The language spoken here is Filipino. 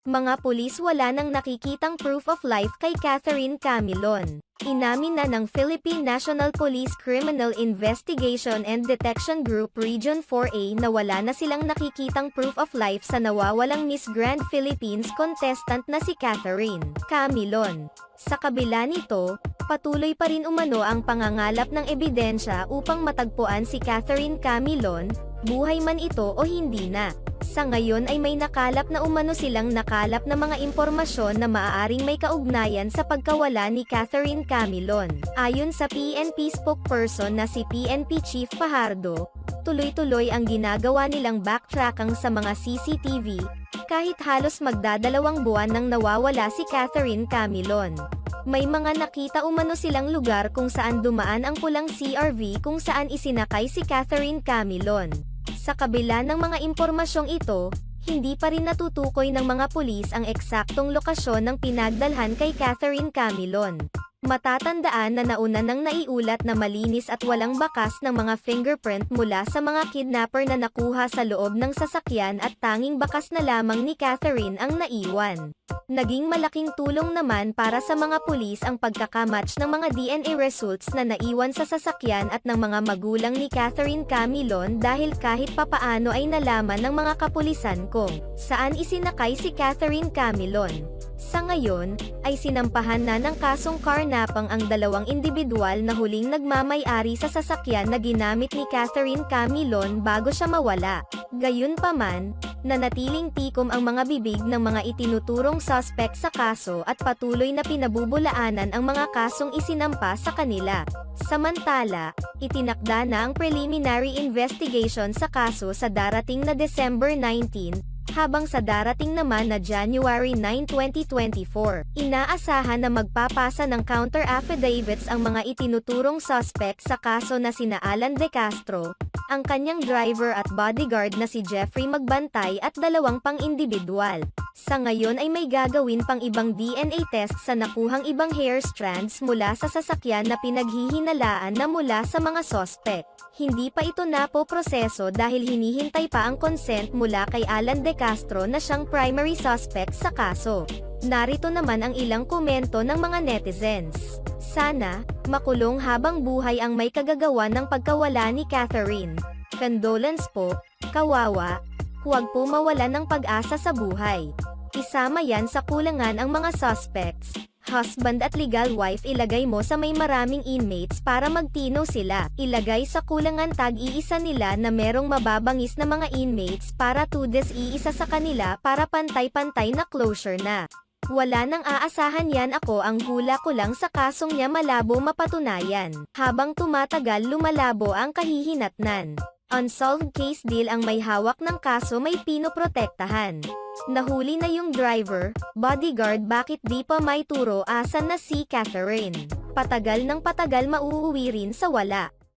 Mga pulis wala nang nakikitang proof of life kay Catherine Camilon. Inamin na ng Philippine National Police Criminal Investigation and Detection Group Region 4A na wala na silang nakikitang proof of life sa nawawalang Miss Grand Philippines contestant na si Catherine Camilon. Sa kabila nito, patuloy pa rin umano ang pangangalap ng ebidensya upang matagpuan si Catherine Camilon, buhay man ito o hindi na. Sa ngayon ay may nakalap na umano silang nakalap na mga impormasyon na maaaring may kaugnayan sa pagkawala ni Catherine Camilon. Ayon sa PNP spokesperson na si PNP Chief Fajardo, tuloy-tuloy ang ginagawa nilang backtracking sa mga CCTV, kahit halos magdadalawang buwan nang nawawala si Catherine Camilon. May mga nakita umano silang lugar kung saan dumaan ang pulang CRV kung saan isinakay si Catherine Camilon. Sa kabila ng mga impormasyong ito, hindi pa rin natutukoy ng mga pulis ang eksaktong lokasyon ng pinagdalhan kay Catherine Camilon. Matatandaan na nauna nang naiulat na malinis at walang bakas ng mga fingerprint mula sa mga kidnapper na nakuha sa loob ng sasakyan at tanging bakas na lamang ni Catherine ang naiwan. Naging malaking tulong naman para sa mga pulis ang pagkakamatch ng mga DNA results na naiwan sa sasakyan at ng mga magulang ni Catherine Camilon dahil kahit papaano ay nalaman ng mga kapulisan kung saan isinakay si Catherine Camilon. Sa ngayon, ay sinampahan na ng kasong karnapang ang dalawang individual na huling nagmamay-ari sa sasakyan na ginamit ni Catherine Camilon bago siya mawala. Gayunpaman, nanatiling tikom ang mga bibig ng mga itinuturong suspect sa kaso at patuloy na pinabubulaanan ang mga kasong isinampa sa kanila. Samantala, itinakda na ang preliminary investigation sa kaso sa darating na December 19, habang sa darating naman na January 9, 2024, inaasahan na magpapasa ng counter affidavits ang mga itinuturong suspect sa kaso na sina Alan De Castro, ang kanyang driver at bodyguard na si Jeffrey Magbantay at dalawang pang individual. Sa ngayon ay may gagawin pang ibang DNA test sa nakuhang ibang hair strands mula sa sasakyan na pinaghihinalaan na mula sa mga suspect. Hindi pa ito napoproseso dahil hinihintay pa ang consent mula kay Alan De Castro na siyang primary suspect sa kaso. Narito naman ang ilang komento ng mga netizens. Sana, makulong habang buhay ang may kagagawa ng pagkawala ni Catherine. Condolence po, kawawa. Huwag po mawalan ng pag-asa sa buhay. Isama yan sa kulangan ang mga suspects. Husband at legal wife ilagay mo sa may maraming inmates para magtino sila. Ilagay sa kulangan tag-iisa nila na merong mababangis na mga inmates para 2 days iisa sa kanila para pantay-pantay na closure na. Wala nang aasahan yan, ako ang hula ko lang sa kasong niya malabo mapatunayan. Habang tumatagal lumalabo ang kahihinatnan. Unsolved case deal ang may hawak ng kaso may pinoprotektahan. Nahuli na yung driver, bodyguard, bakit di pa may turo asan na si Catherine? Patagal ng patagal mauuwi rin sa wala.